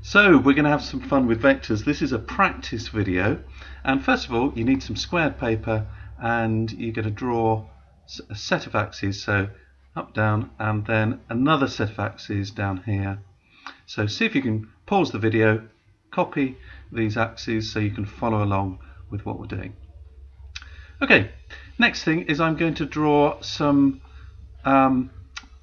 So we're going to have some fun with vectors. This is a practice video, and first of all you need some squared paper and you're going to draw a set of axes, so up, down, and then another set of axes down here. So see if you can pause the video, copy these axes so you can follow along with what we're doing. Okay, next thing is I'm going to draw some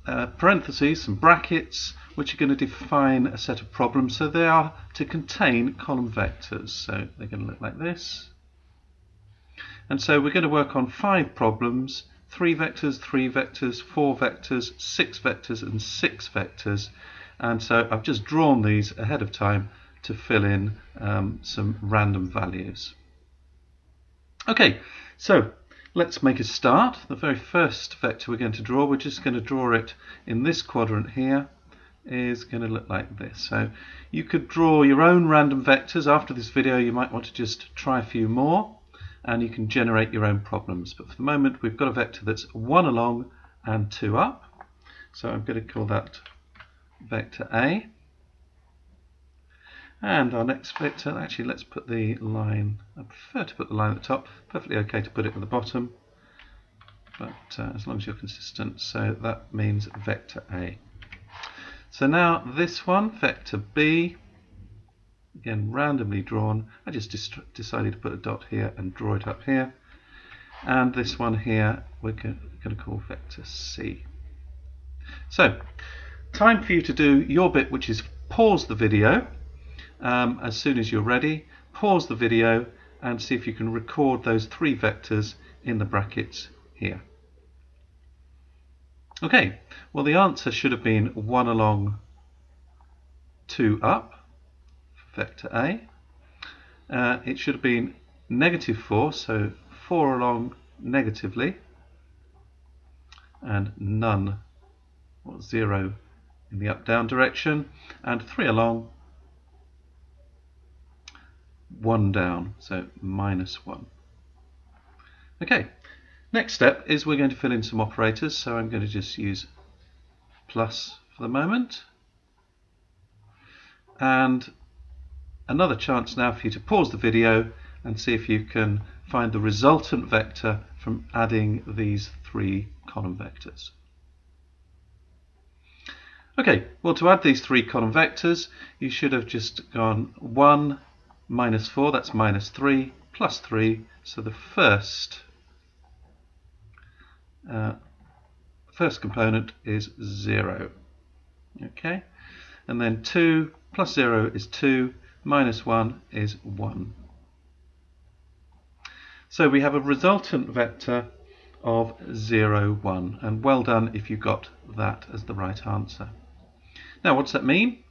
parentheses, some brackets, which are going to define a set of problems. So they are to contain column vectors. So they're going to look like this. And so we're going to work on 5 problems, 3 vectors, 3 vectors, 4 vectors, 6 vectors, and 6 vectors. And so I've just drawn these ahead of time to fill in some random values. Okay, so let's make a start. The very first vector we're going to draw, we're just going to draw it in this quadrant here, is going to look like this. So you could draw your own random vectors. After this video you might want to just try a few more and you can generate your own problems. But for the moment we've got a vector that's 1 along and 2 up. So I'm going to call that vector A. And our next vector, actually let's put the line, I prefer to put the line at the top, perfectly okay to put it at the bottom, but as long as you're consistent, so that means vector A. So now this one, vector B, again randomly drawn, I just decided to put a dot here and draw it up here, and this one here we're going to call vector C. So, time for you to do your bit, which is pause the video. As soon as you're ready, pause the video and see if you can record those 3 vectors in the brackets here. Okay, well the answer should have been 1 along, 2 up for vector A. It should have been -4, so 4 along negatively, and none or 0 in the up-down direction, and 3 along, 1 down, so -1. Okay, next step is we're going to fill in some operators, so I'm going to just use plus for the moment. And another chance now for you to pause the video and see if you can find the resultant vector from adding these 3 column vectors. Okay, well to add these 3 column vectors you should have just gone 1 -4, that's -3, plus 3, so the first component is 0. Okay, and then 2 plus 0 is 2, -1 is 1. So we have a resultant vector of 0, 1, and well done if you got that as the right answer. Now what does that mean?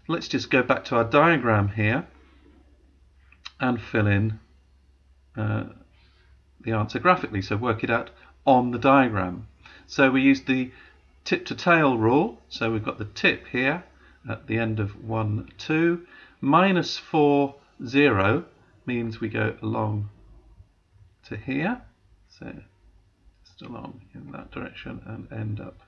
Let's just go back to our diagram here and fill in the answer graphically, so work it out on the diagram. So we used the tip to tail rule, so we've got the tip here at the end of 1, 2, -4, 0 means we go along to here, so just along in that direction and end up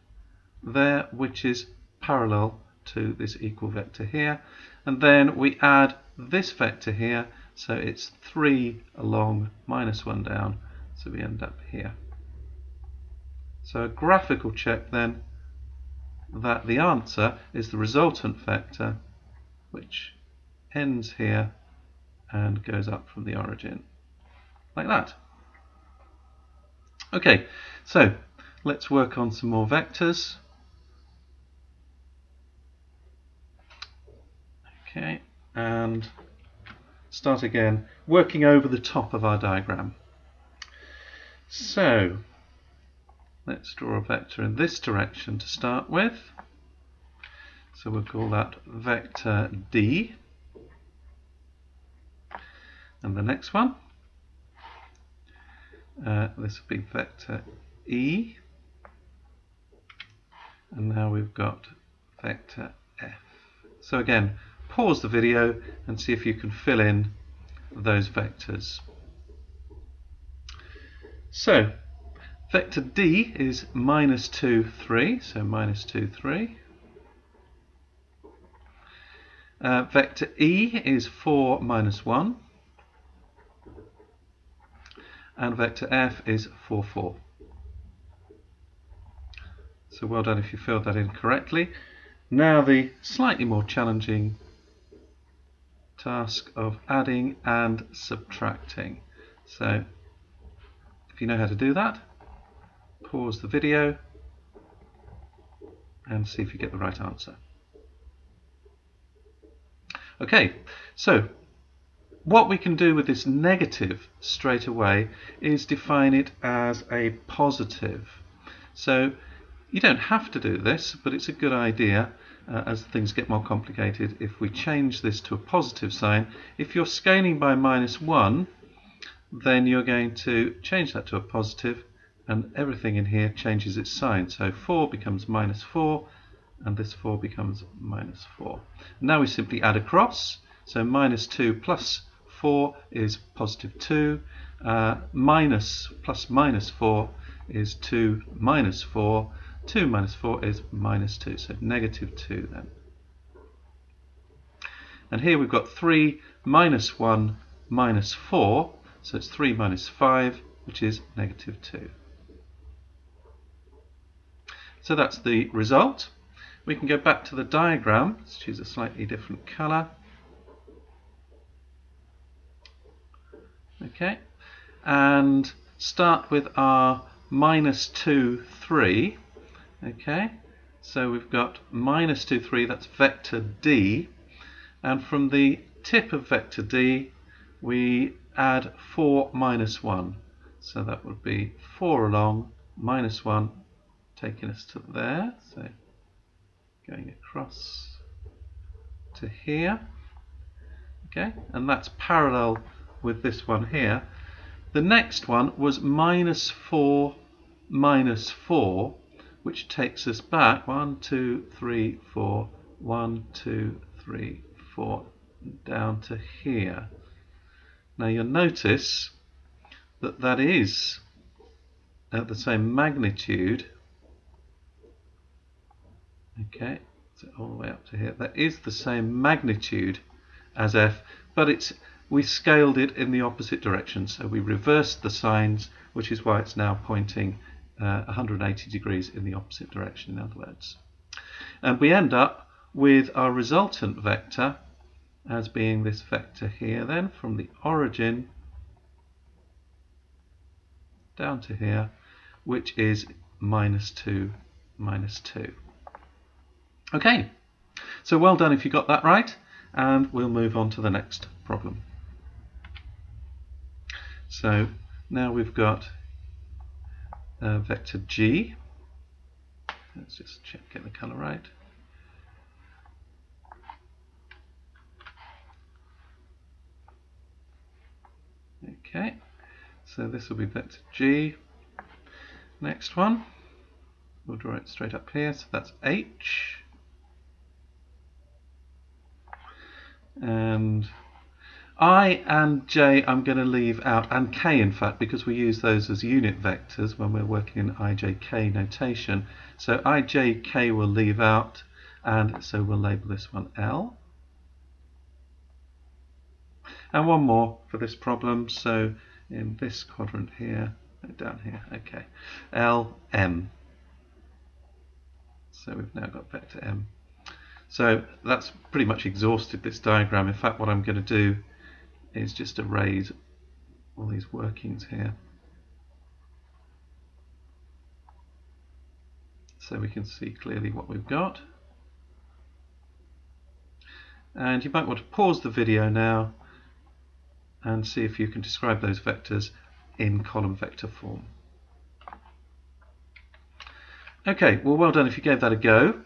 there, which is parallel to this equal vector here, and then we add this vector here, so it's 3 along, -1 down, so we end up here. So a graphical check then that the answer is the resultant vector, which ends here and goes up from the origin like that. Okay, so let's work on some more vectors. Okay, and start again working over the top of our diagram. So let's draw a vector in this direction to start with. So we'll call that vector D. And the next one, this will be vector E. And now we've got vector F. So again, pause the video and see if you can fill in those vectors. So vector D is -2, 3, so -2, 3. Vector E is 4 minus 1. And vector F is 4, 4. So well done if you filled that in correctly. Now the slightly more challenging task of adding and subtracting. So if you know how to do that, pause the video and see if you get the right answer. Okay, so what we can do with this negative straight away is define it as a positive. So you don't have to do this, but it's a good idea as things get more complicated if we change this to a positive sign. If you're scaling by -1, then you're going to change that to a positive, and everything in here changes its sign. So 4 becomes -4, and this 4 becomes -4. Now we simply add across. So -2 plus 4 is +2. Minus plus -4 is 2 minus 4. 2 minus 4 is -2, so -2 then. And here we've got 3 minus 1 minus 4, so it's 3 minus 5, which is -2. So that's the result. We can go back to the diagram. Let's choose a slightly different colour. Okay, and start with our -2, 3. Okay, so we've got -2, 3, that's vector D, and from the tip of vector D we add 4 minus 1, so that would be 4 along, -1 taking us to there, so going across to here. Okay, and that's parallel with this one here. The next one was -4 minus 4, which takes us back 1, 2, 3, 4, 1, 2, 3, 4, down to here. Now you'll notice that that is at the same magnitude. Okay, so all the way up to here. That is the same magnitude as F, but we scaled it in the opposite direction, so we reversed the signs, which is why it's now pointing 180 degrees in the opposite direction, in other words. And we end up with our resultant vector as being this vector here then, from the origin down to here, which is -2, -2. Okay, so well done if you got that right, and we'll move on to the next problem. So now we've got vector G. Let's just check, get the colour right. Okay, so this will be vector G. Next one, we'll draw it straight up here, so that's H. And I and J I'm going to leave out, and K in fact, because we use those as unit vectors when we're working in IJK notation. So IJK will leave out, and so we'll label this one L. And one more for this problem, so in this quadrant here, down here, okay, L, M. So we've now got vector M. So that's pretty much exhausted this diagram. In fact, what I'm going to do is just erase all these workings here, so we can see clearly what we've got. And you might want to pause the video now and see if you can describe those vectors in column vector form. Okay, well done if you gave that a go.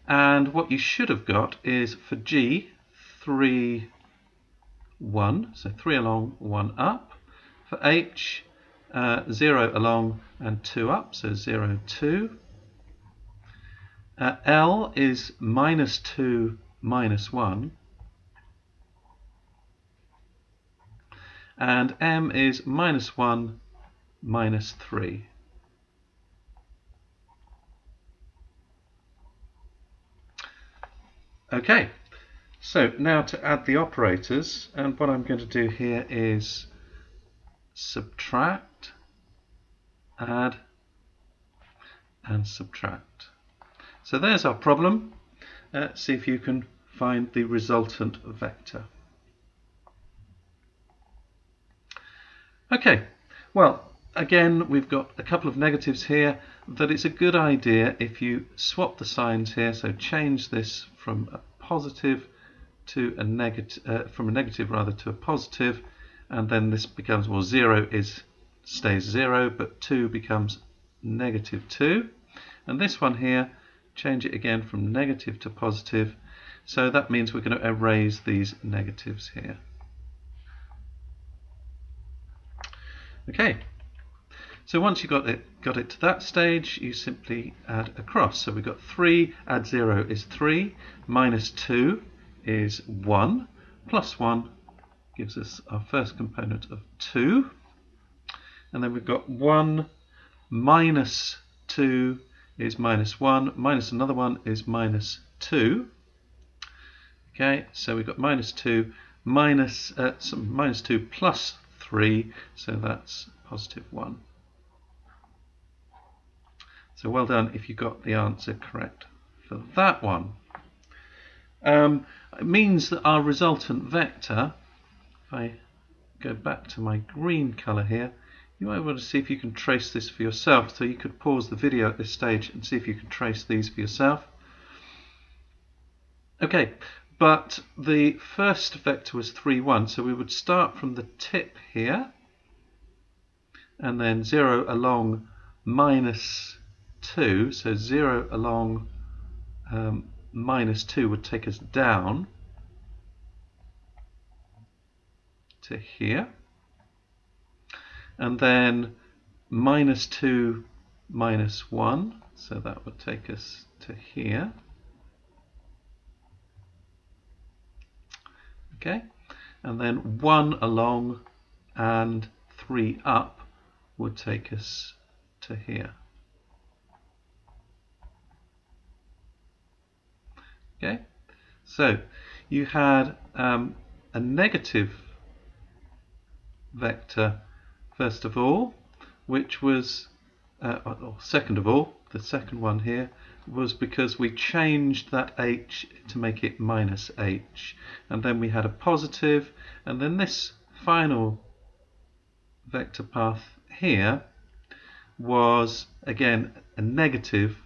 And what you should have got is for G, 3, 1, so 3 along, 1 up. For H, 0 along and 2 up, so 0, 2. L is -2, -1. And M is -1, -3. Okay, So now to add the operators, and what I'm going to do here is subtract, add, and subtract. So there's our problem. See if you can find the resultant vector. Okay, well, again, we've got a couple of negatives here, that it's a good idea if you swap the signs here, so change this from a positive to a negative, from a negative rather to a positive, and then this becomes, well, 0 stays 0, but 2 becomes negative 2. And this one here, change it again from negative to positive, so that means we're going to erase these negatives here. Okay, so once you got it to that stage, you simply add across. So we've got 3, add 0 is 3, minus 2 is 1, plus 1 gives us our first component of 2. And then we've got 1 minus 2 is minus 1, minus another one is minus 2. Okay, so we've got minus 2 minus 2 plus 3, so that's positive 1. So well done if you got the answer correct for that one. It means that our resultant vector, if I go back to my green colour here, you might want to see if you can trace this for yourself. So you could pause the video at this stage and see if you can trace these for yourself. Okay, but the first vector was 3, 1, so we would start from the tip here, and then 0 along minus 2, so 0 along minus 2 would take us down to here, and then minus 2 minus 1, so that would take us to here. Okay, and then 1 along and 3 up would take us to here. Okay, so you had a negative vector first of all, which was, or second of all, the second one here was because we changed that h to make it minus h, and then we had a positive, and then this final vector path here was again a negative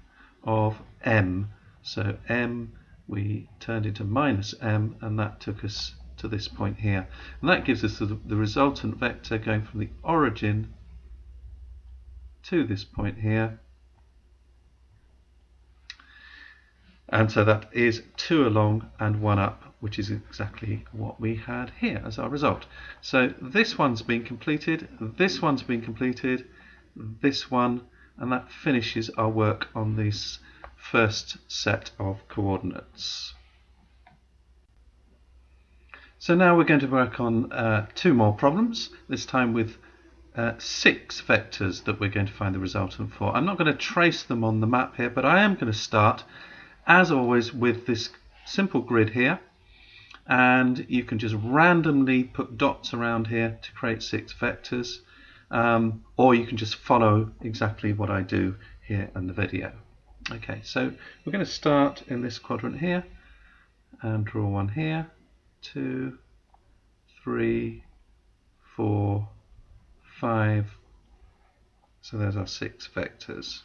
of m, so m we turned into minus m, and that took us to this point here, and that gives us the resultant vector going from the origin to this point here. And so that is 2 along and 1 up, which is exactly what we had here as our result. So this one's been completed, this one's been completed, this one, and that finishes our work on this first set of coordinates. So now we're going to work on 2 more problems, this time with 6 vectors that we're going to find the resultant for. I'm not going to trace them on the map here, but I am going to start, as always, with this simple grid here, and you can just randomly put dots around here to create 6 vectors, or you can just follow exactly what I do here in the video. Okay, so we're going to start in this quadrant here and draw one here, 2, 3, 4, 5. So there's our 6 vectors.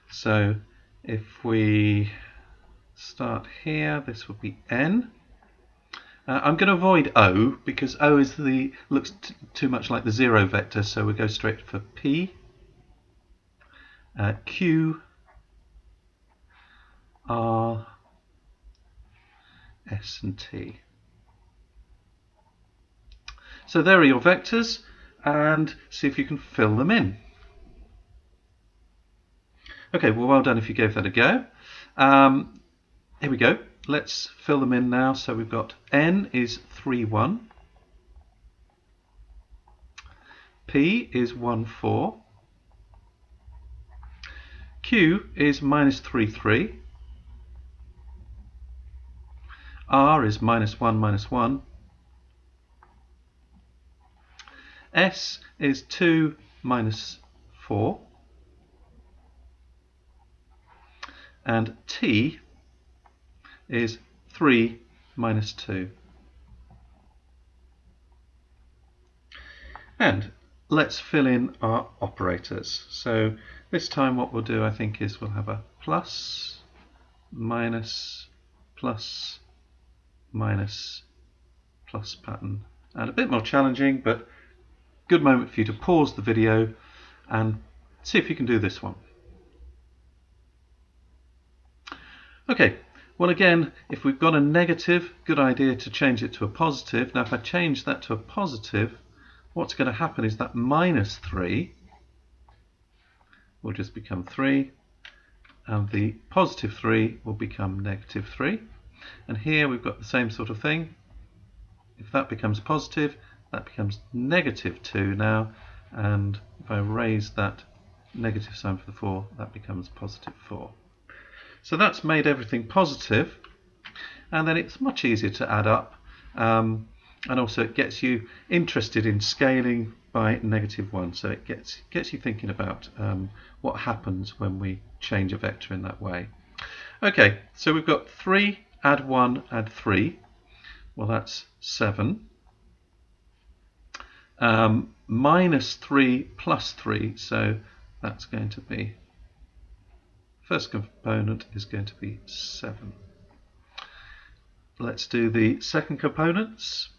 So if we start here, this will be n. I'm going to avoid O because O is looks too much like the 0 vector, so we go straight for P, Q, R, S and T. So there are your vectors, and see if you can fill them in. Okay, well done if you gave that a go. Here we go. Let's fill them in now. So we've got n is 3, 1. P is 1, 4. Q is minus 3, 3. R is -1, -1. S is 2 minus 4. And T is 3 minus 2. And let's fill in our operators. So this time what we'll do, I think, is we'll have a plus, minus, plus, minus, plus pattern. And a bit more challenging, but good moment for you to pause the video and see if you can do this one. Okay, well again, if we've got a negative, good idea to change it to a positive. Now if I change that to a positive, what's going to happen is that -3 will just become 3, and the +3 will become -3. And here we've got the same sort of thing. If that becomes positive, that becomes -2 now, and if I raise that negative sign for the 4, that becomes +4. So that's made everything positive, and then it's much easier to add up, and also it gets you interested in scaling by -1, so it gets you thinking about what happens when we change a vector in that way. Okay, so we've got 3, add 1, add 3. Well, that's 7. -3 plus 3, so that's going to be, first component is going to be 7. Let's do the second components.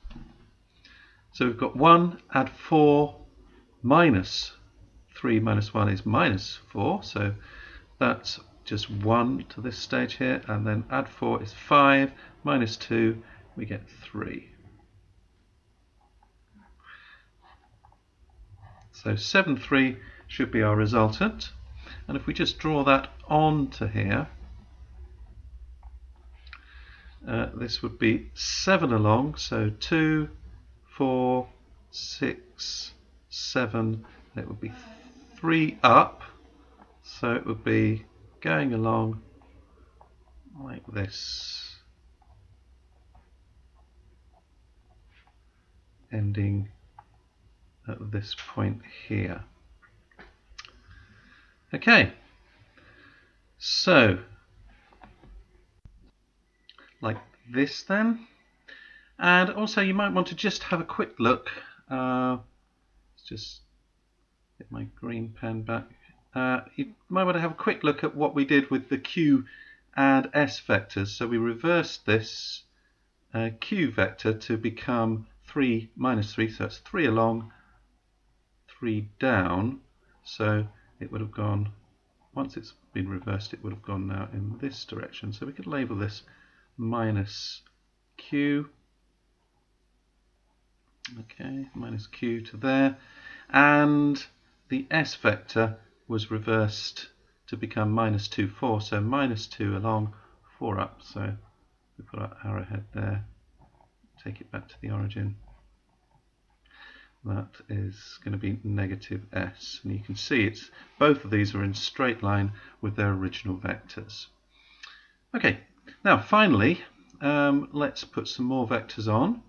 So we've got 1, add 4, minus 3 minus 1 is -4, so that's just 1 to this stage here, and then add 4 is 5, minus 2, we get 3. So 7, 3 should be our resultant, and if we just draw that onto here, this would be 7 along, so 2, 4, 6, 7, it would be 3 up, so it would be going along like this, ending at this point here. Okay, so like this then. And also you might want to just have a quick look. Let's just get my green pen back. You might want to have a quick look at what we did with the Q and S vectors. So we reversed this Q vector to become 3 minus 3, so it's 3 along, 3 down. So it would have gone, once it's been reversed, it would have gone now in this direction. So we could label this minus Q. Okay, minus Q to there. And the S vector was reversed to become minus 2, 4. So minus 2 along, 4 up. So we put our arrowhead there, take it back to the origin. That is going to be negative S. And you can see it's both of these are in straight line with their original vectors. Okay, now finally, let's put some more vectors on.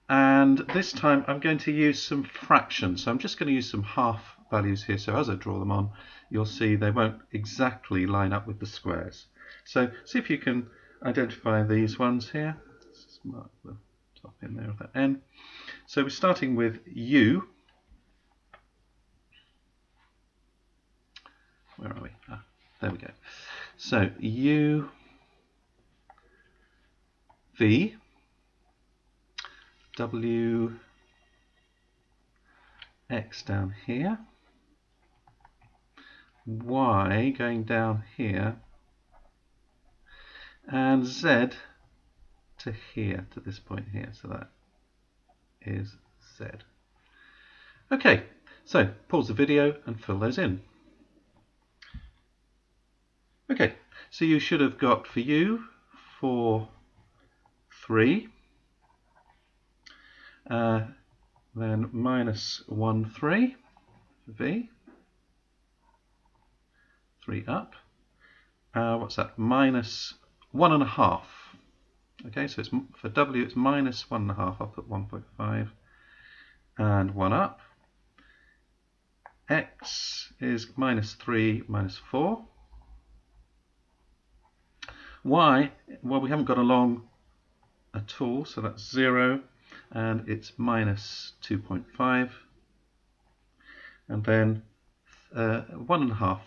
And this time I'm going to use some fractions. So I'm just going to use some half values here. So as I draw them on, you'll see they won't exactly line up with the squares. So see if you can identify these ones here. Let's mark the top in there of that N. So we're starting with U. Where are we? Ah, there we go. So U, V, W, X down here, Y going down here, and Z to here, to this point here. So that is Z. Okay, so pause the video and fill those in. Okay, so you should have got for U 4, 3, then minus 1, 3 for V, 3 up. What's that? Minus 1.5. Okay, so it's, for W it's minus 1.5. I'll put 1.5 and 1 up. X is minus 3 minus 4. Y, well, we haven't got a long at all, so that's 0, and it's minus 2.5, and then 1.5,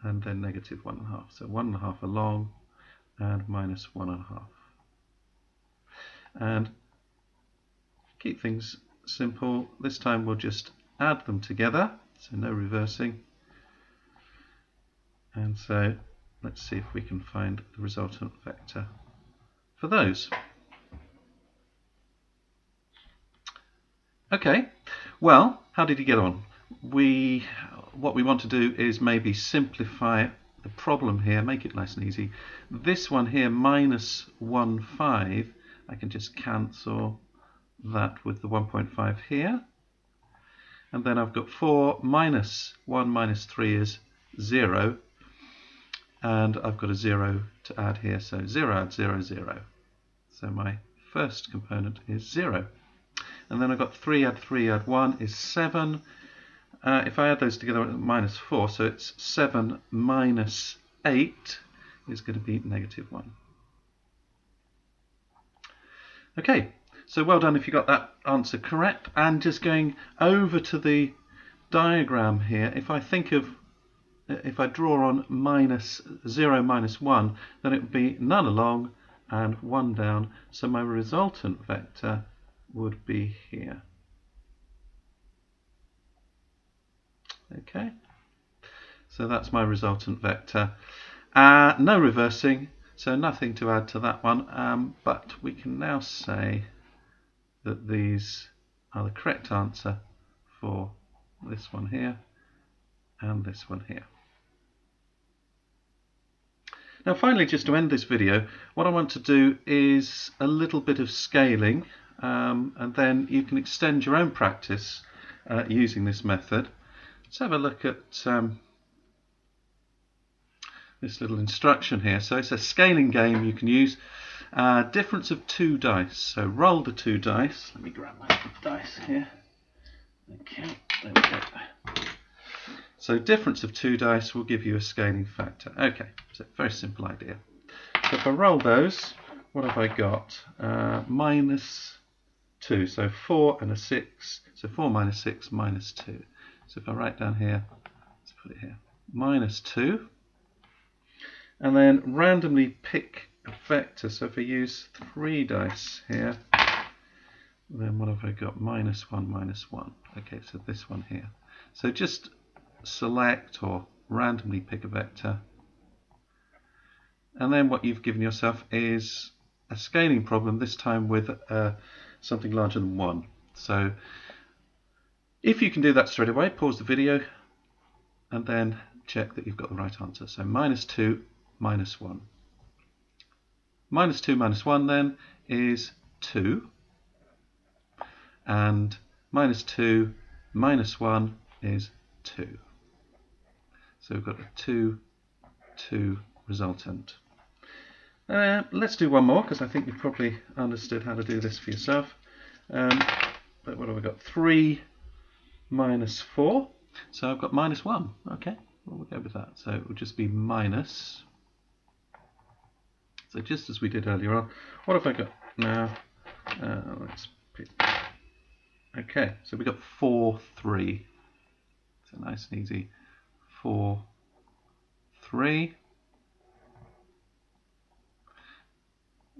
and then negative 1.5. So 1.5 along, and minus 1.5. And keep things simple. This time we'll just add them together, so no reversing. And so let's see if we can find the resultant vector for those. Okay, well, how did he get on? What we want to do is maybe simplify the problem here, make it nice and easy. This one here, minus 1.5, I can just cancel that with the 1.5 here. And then I've got 4 minus 1 minus 3 is 0. And I've got a 0 to add here, so 0 add 0, 0. So my first component is 0. And then I've got 3 add 1 is 7. If I add those together, minus 4, so it's 7 minus 8 is going to be negative 1. Okay, so well done if you got that answer correct. And just going over to the diagram here, if I draw on minus 0 minus 1, then it would be none along and 1 down. So my resultant vector would be here. Okay, so that's my resultant vector. No reversing, so nothing to add to that one, but we can now say that these are the correct answer for this one here and this one here. Now finally, just to end this video, what I want to do is a little bit of scaling, and then you can extend your own practice using this method. Let's have a look at this little instruction here. So it's a scaling game you can use. Difference of 2 dice. So roll the 2 dice. Let me grab my dice here. Okay, there we go. So difference of 2 dice will give you a scaling factor. Okay, so very simple idea. So if I roll those, what have I got? Minus 2. So 4 and a 6. So 4 minus 6 minus 2. So if I write down here, let's put it here, minus 2, and then randomly pick a vector. So if I use 3 dice here, then what have I got? Minus 1, minus 1. Okay, so this one here. So just select or randomly pick a vector, and then what you've given yourself is a scaling problem, this time with something larger than 1. So if you can do that straight away, pause the video and then check that you've got the right answer. So minus 2 minus 1. Minus 2 minus 1 then is 2, and minus 2 minus 1 is 2. So we've got a 2, 2 resultant. Let's do one more, because I think you've probably understood how to do this for yourself. But what have we got? 3 minus 4. So I've got minus 1. Okay, well, we'll go with that. So it will just be minus. So just as we did earlier on. What have I got now? Let's pick. Okay, so we've got 4, 3. So nice and easy. 4, 3.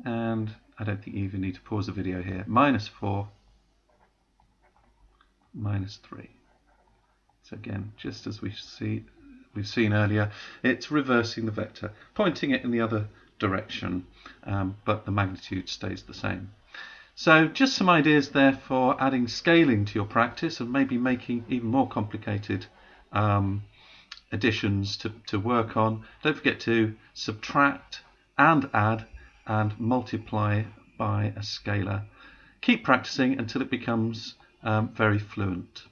And I don't think you even need to pause the video here. Minus 4, minus 3. So again, just as we've seen earlier, it's reversing the vector, pointing it in the other direction, but the magnitude stays the same. So just some ideas there for adding scaling to your practice and maybe making even more complicated additions to work on. Don't forget to subtract and add and multiply by a scalar. Keep practicing until it becomes very fluent.